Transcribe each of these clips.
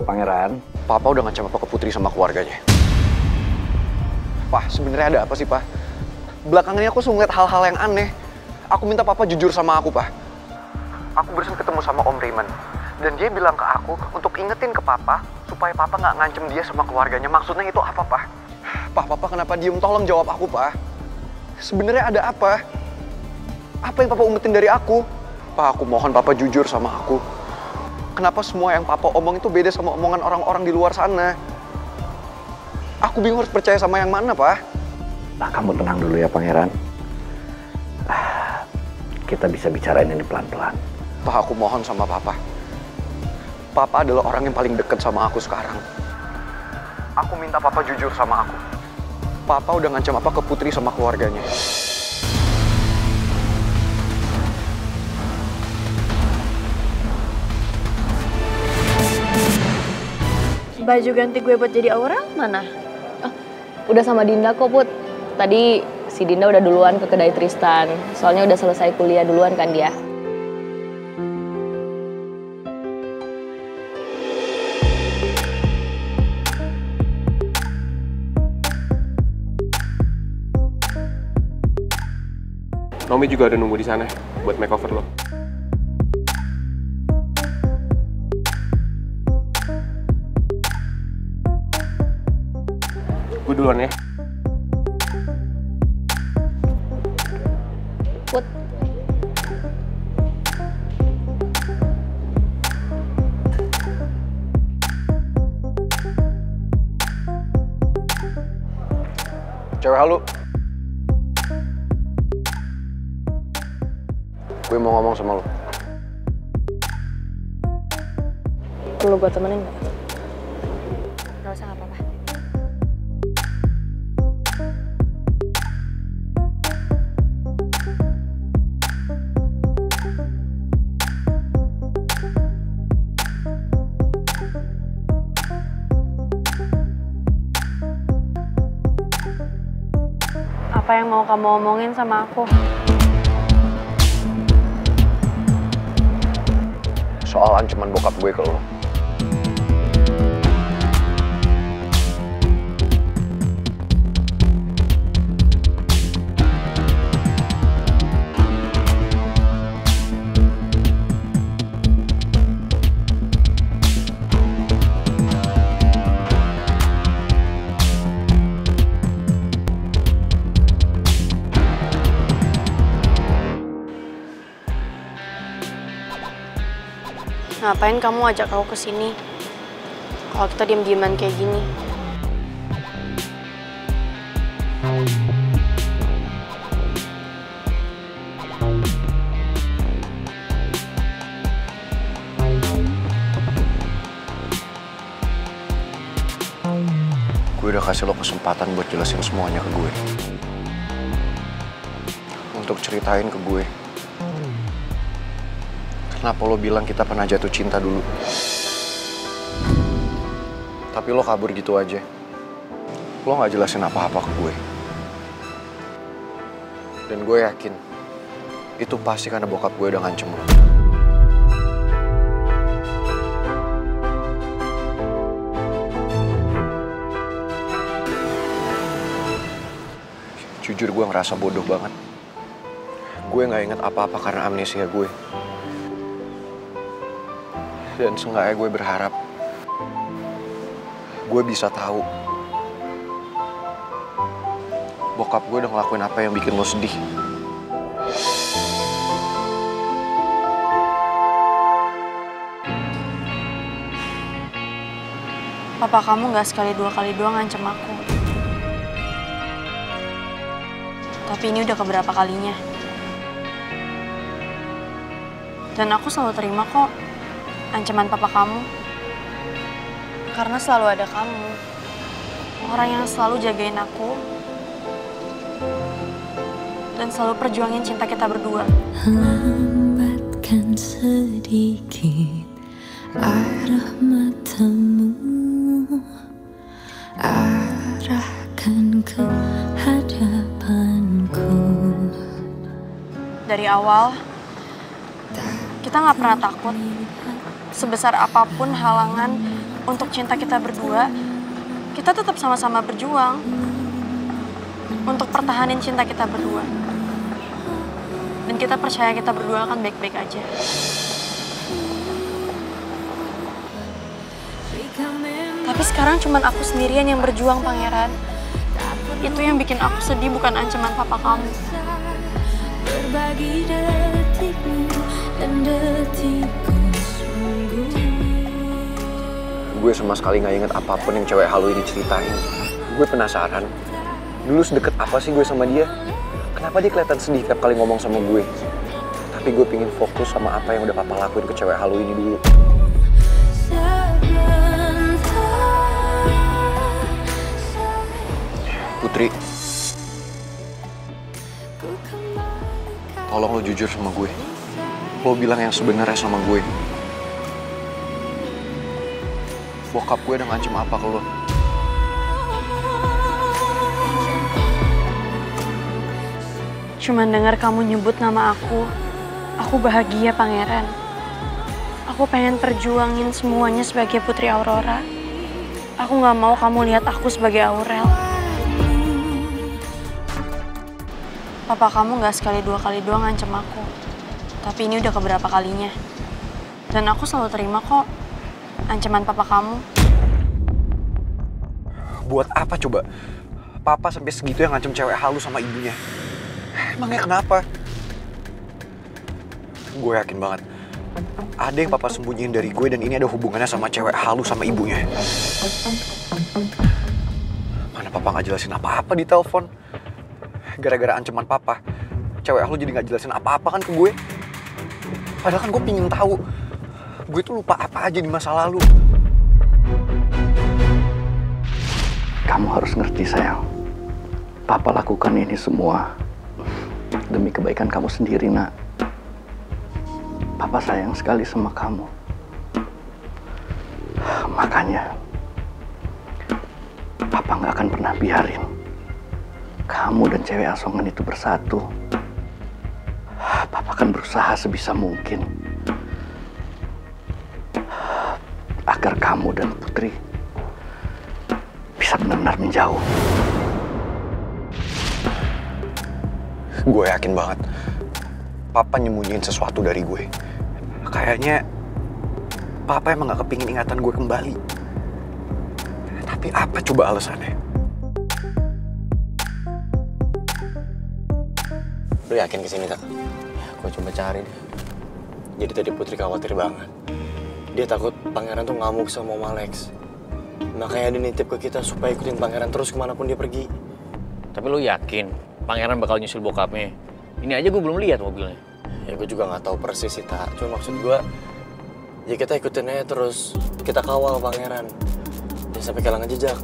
Pangeran. Papa udah ngancam apa ke Putri sama keluarganya. Pak, sebenarnya ada apa sih, Pak? Belakangan ini aku suka ngeliat hal-hal yang aneh. Aku minta Papa jujur sama aku, Pak. Aku barusan ketemu sama Om Raymond. Dan dia bilang ke aku untuk ingetin ke Papa supaya Papa nggak ngancem dia sama keluarganya. Maksudnya itu apa, Pak? Pak, Papa kenapa diem? Tolong jawab aku, Pak. Sebenarnya ada apa? Apa yang Papa umetin dari aku? Pak, aku mohon Papa jujur sama aku. Kenapa semua yang Papa omong itu beda sama omongan orang-orang di luar sana? Aku bingung harus percaya sama yang mana, Pak. Nah, kamu tenang dulu ya, Pangeran. Kita bisa bicarain ini pelan-pelan. Pak, aku mohon sama Papa. Papa adalah orang yang paling dekat sama aku sekarang. Aku minta Papa jujur sama aku. Papa udah ngancam apa ke Putri sama keluarganya. Baju ganti gue buat jadi Aura mana? Oh, udah sama Dinda kok, Put. Tadi si Dinda udah duluan ke kedai Tristan. Soalnya udah selesai kuliah duluan kan dia. Nomi juga ada nunggu di sana buat makeover lo. Gue duluan ya. Put. Cewek halu. Gue mau ngomong sama lo. Perlu gue temenin nggak? Gak usah, gak apa-apa. Apa yang mau kamu omongin sama aku? Soal ancaman bokap gue ke lo. Ngapain kamu ajak aku ke sini? Kalau kita diam-diaman kayak gini. Gue udah kasih lo kesempatan buat jelasin semuanya ke gue. Untuk ceritain ke gue. Kenapa lo bilang kita pernah jatuh cinta dulu? Tapi lo kabur gitu aja. Lo gak jelasin apa-apa ke gue. Dan gue yakin, itu pasti karena bokap gue udah ngancem lo. Jujur gue ngerasa bodoh banget. Gue gak inget apa-apa karena amnesia gue. Dan seenggaknya gue berharap gue bisa tahu bokap gue udah ngelakuin apa yang bikin lo sedih. Papa kamu gak sekali dua kali doang ngancem aku. Tapi ini udah keberapa kalinya. Dan aku selalu terima kok ancaman papa kamu. Karena selalu ada kamu. Orang yang selalu jagain aku. Dan selalu perjuangin cinta kita berdua. Lambatkan sedikit arah matamu. Arahkan ke hadapanku. Dari awal, kita gak pernah takut. Sebesar apapun halangan untuk cinta kita berdua, kita tetap sama-sama berjuang untuk pertahanin cinta kita berdua. Dan kita percaya kita berdua akan baik-baik aja. Tapi sekarang cuman aku sendirian yang berjuang, Pangeran. Itu yang bikin aku sedih, bukan ancaman papa kamu. Berbagi detikmu dan detikku sungguh. Gue sama sekali nggak inget apapun yang cewek halu ini ceritain. Gue penasaran, dulu sedekat apa sih gue sama dia? Kenapa dia kelihatan sedih tiap kali ngomong sama gue? Tapi gue pingin fokus sama apa yang udah papa lakuin ke cewek halu ini dulu. Putri, tolong lo jujur sama gue. Lo bilang yang sebenarnya sama gue. Bokap gue udah ngancem apa ke lo? Cuman dengar kamu nyebut nama aku bahagia, Pangeran. Aku pengen perjuangin semuanya sebagai Putri Aurora. Aku nggak mau kamu lihat aku sebagai Aurel. Papa kamu nggak sekali dua kali doang ngancem aku. Tapi ini udah keberapa kalinya. Dan aku selalu terima kok ancaman papa kamu. Buat apa coba? Papa sampai segitu yang ngancem cewek halu sama ibunya. Emangnya kenapa? Gue yakin banget. Ada yang papa sembunyiin dari gue dan ini ada hubungannya sama cewek halu sama ibunya. Mana papa nggak jelasin apa-apa di telepon. Gara-gara ancaman papa, cewek halu jadi nggak jelasin apa-apa kan ke gue. Padahal kan gue pingin tahu. Gue tuh lupa apa aja di masa lalu. Kamu harus ngerti, sayang. Papa lakukan ini semua demi kebaikan kamu sendiri, nak. Papa sayang sekali sama kamu. Makanya, Papa nggak akan pernah biarin kamu dan cewek asongan itu bersatu. Papa akan berusaha sebisa mungkin agar kamu dan Putri bisa benar-benar menjauh. Gue yakin banget Papa nyembunyiin sesuatu dari gue. Kayaknya Papa emang gak kepingin ingatan gue kembali. Tapi apa coba alasannya? Lo yakin kesini, Tak? Gue coba cari deh. Jadi tadi Putri khawatir banget. Dia takut Pangeran tuh ngamuk sama Om Alex. Makanya dia nitip ke kita supaya ikutin Pangeran terus kemanapun dia pergi. Tapi lo yakin Pangeran bakal nyusul bokapnya? Ini aja gue belum lihat mobilnya. Ya gue juga nggak tahu persis sih, Tak. Cuma maksud gue, ya kita ikutin aja terus. Kita kawal Pangeran. Jangan sampai kehilangan jejak.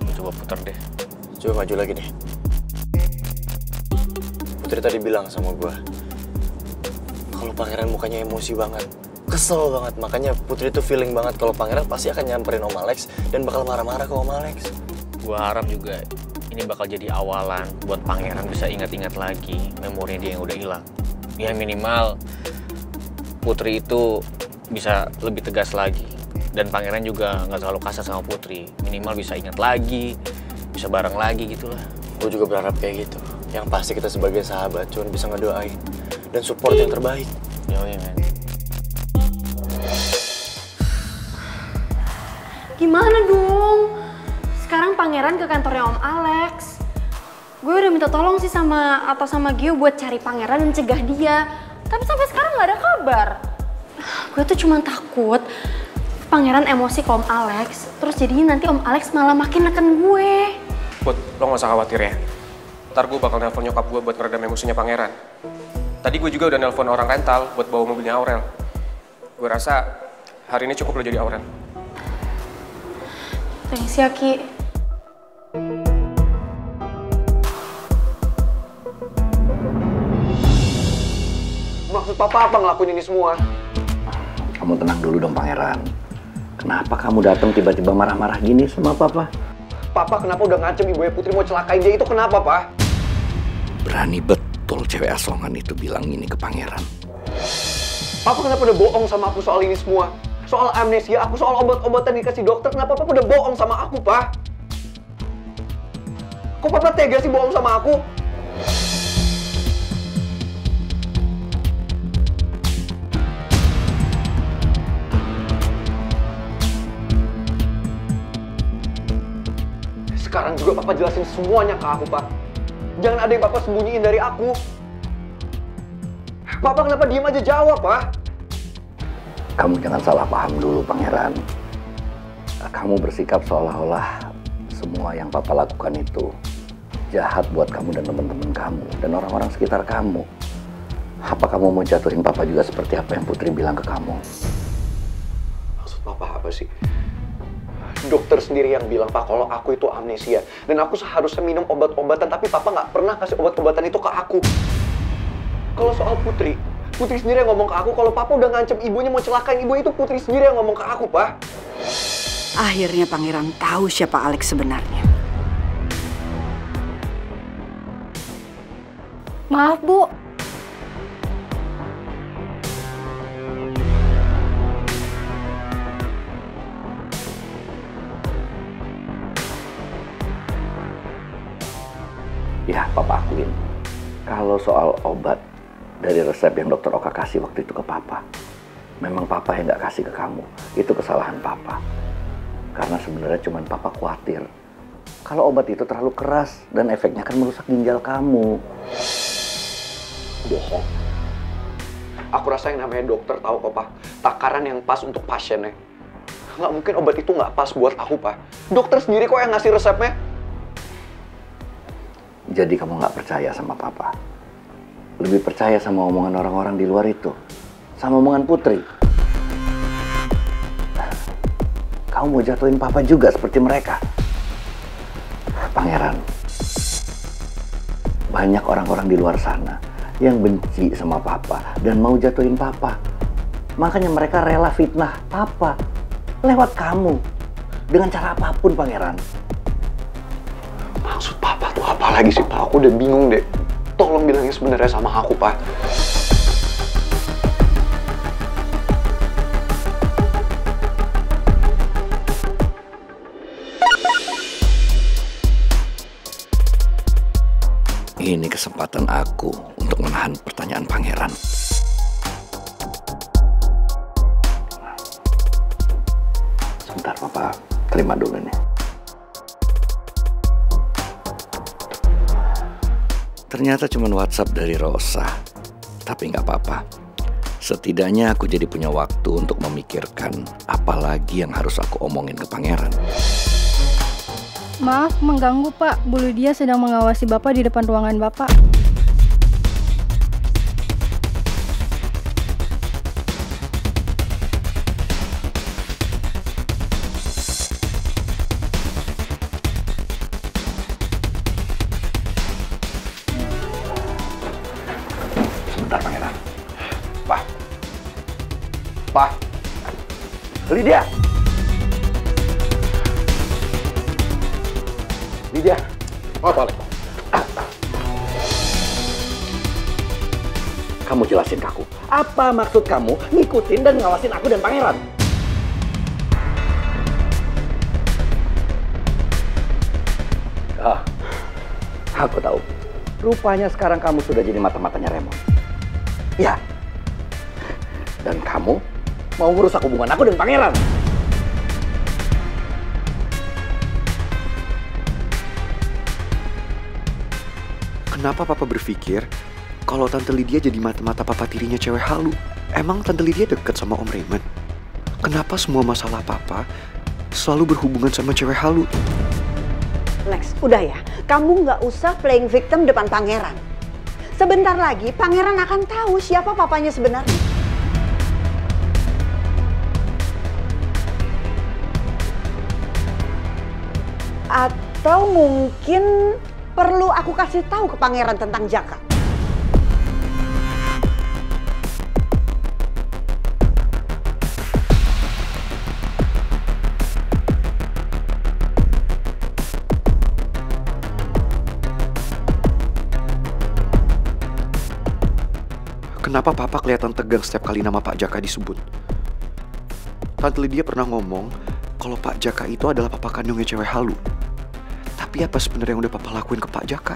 Gue coba putar deh. Coba maju lagi deh. Putri tadi bilang sama gue, kalau Pangeran mukanya emosi banget, kesel banget. Makanya Putri tuh feeling banget kalau Pangeran pasti akan nyamperin Om Alex dan bakal marah-marah ke Om Alex. Gue harap juga ini bakal jadi awalan buat Pangeran bisa ingat-ingat lagi memori dia yang udah hilang. Ya minimal Putri itu bisa lebih tegas lagi. Dan Pangeran juga nggak terlalu kasar sama Putri. Minimal bisa ingat lagi, bisa bareng lagi gitu lah. Gue juga berharap kayak gitu. Yang pasti kita sebagai sahabat cuma bisa ngedoain dan support yang terbaik. Yoi, men. Gimana dong? Sekarang Pangeran ke kantornya Om Alex. Gue udah minta tolong sih sama Gio buat cari Pangeran dan cegah dia. Tapi sampai sekarang nggak ada kabar. Gue tuh cuma takut Pangeran emosi ke Om Alex. Terus jadinya nanti Om Alex malah makin neken gue. Put, lo gak usah khawatir ya. Ntar gue bakal nelpon nyokap gue buat ngeredam emosinya Pangeran. Tadi gue juga udah nelpon orang rental buat bawa mobilnya Aurel. Gue rasa hari ini cukup lo jadi Aurel. Thanks ya, Ki. Maksud Papa apa ngelakuin ini semua? Kamu tenang dulu dong, Pangeran. Kenapa kamu datang tiba-tiba marah-marah gini sama Papa? Papa kenapa udah ngancem ibunya Putri mau celakain dia? Itu kenapa, Pak? Berani betul cewek asongan itu bilang ini ke Pangeran. Papa kenapa udah bohong sama aku soal ini semua? soal amnesia aku, soal obat-obatan dikasih dokter. Kenapa papa udah bohong sama aku, Pak? Kok papa tega sih bohong sama aku? Sekarang juga papa jelasin semuanya ke aku, Pak. Jangan ada yang papa sembunyiin dari aku. Papa kenapa diem aja jawab, Pak? Kamu jangan salah paham dulu, Pangeran. Kamu bersikap seolah-olah semua yang papa lakukan itu jahat buat kamu dan teman-teman kamu dan orang-orang sekitar kamu. Apa kamu mau jatuhin papa juga seperti apa yang Putri bilang ke kamu? Maksud papa apa sih? Dokter sendiri yang bilang, Pak, kalau aku itu amnesia. Dan aku seharusnya minum obat-obatan, tapi papa nggak pernah kasih obat-obatan itu ke aku. Kalau soal Putri sendiri yang ngomong ke aku, kalau papa udah ngancem ibunya mau celakain ibu, itu Putri sendiri yang ngomong ke aku, Pak. Akhirnya Pangeran tahu siapa Alex sebenarnya. Maaf, Bu. Ya, papa akuin. Kalau soal obat dari resep yang dokter Oka kasih waktu itu ke papa, memang papa yang nggak kasih ke kamu. Itu kesalahan papa. Karena sebenarnya cuma papa khawatir kalau obat itu terlalu keras dan efeknya akan merusak ginjal kamu. Bohong. Aku rasa yang namanya dokter tahu kok, Pak. Takaran yang pas untuk pasiennya. Nggak mungkin obat itu nggak pas buat aku, Pak. Dokter sendiri kok yang ngasih resepnya. Jadi kamu nggak percaya sama papa? Lebih percaya sama omongan orang-orang di luar itu? Sama omongan Putri? Kamu mau jatuhin papa juga seperti mereka? Pangeran, banyak orang-orang di luar sana yang benci sama papa dan mau jatuhin papa. Makanya mereka rela fitnah papa lewat kamu dengan cara apapun, Pangeran. Maksud papa tuh apa lagi sih, Pak? Aku udah bingung deh. Tolong bilangin sebenarnya sama aku, Pak. Ini kesempatan aku untuk menahan pertanyaan Pangeran. Sebentar, papa terima dulu nih. Ternyata cuma WhatsApp dari Rosa. Tapi nggak apa-apa. Setidaknya aku jadi punya waktu untuk memikirkan apa lagi yang harus aku omongin ke Pangeran. Maaf mengganggu, Pak. Bu Lydia sedang mengawasi Bapak di depan ruangan Bapak. Sebentar, Pangeran. Pak. Lydia. Lydia. Apa, Alex? Kamu jelasin ke aku. Apa maksud kamu ngikutin dan ngawasin aku dan Pangeran? Aku tahu. Rupanya sekarang kamu sudah jadi mata-matanya Raymond. Ya. Dan kamu mau merusak hubungan aku dan Pangeran. Kenapa papa berpikir kalau Tante Lydia jadi mata-mata papa tirinya cewek halu? Emang Tante Lydia deket sama Om Raymond? Kenapa semua masalah papa selalu berhubungan sama cewek halu? Lex, udah ya. Kamu nggak usah playing victim depan Pangeran. Sebentar lagi Pangeran akan tahu siapa papanya sebenarnya. Atau mungkin perlu aku kasih tahu ke Pangeran tentang Jaka. Kenapa papa kelihatan tegang setiap kali nama Pak Jaka disebut? Tante Lydia pernah ngomong kalau Pak Jaka itu adalah papa kandungnya cewek halu. Tapi apa sebenarnya yang udah papa lakuin ke Pak Jaka?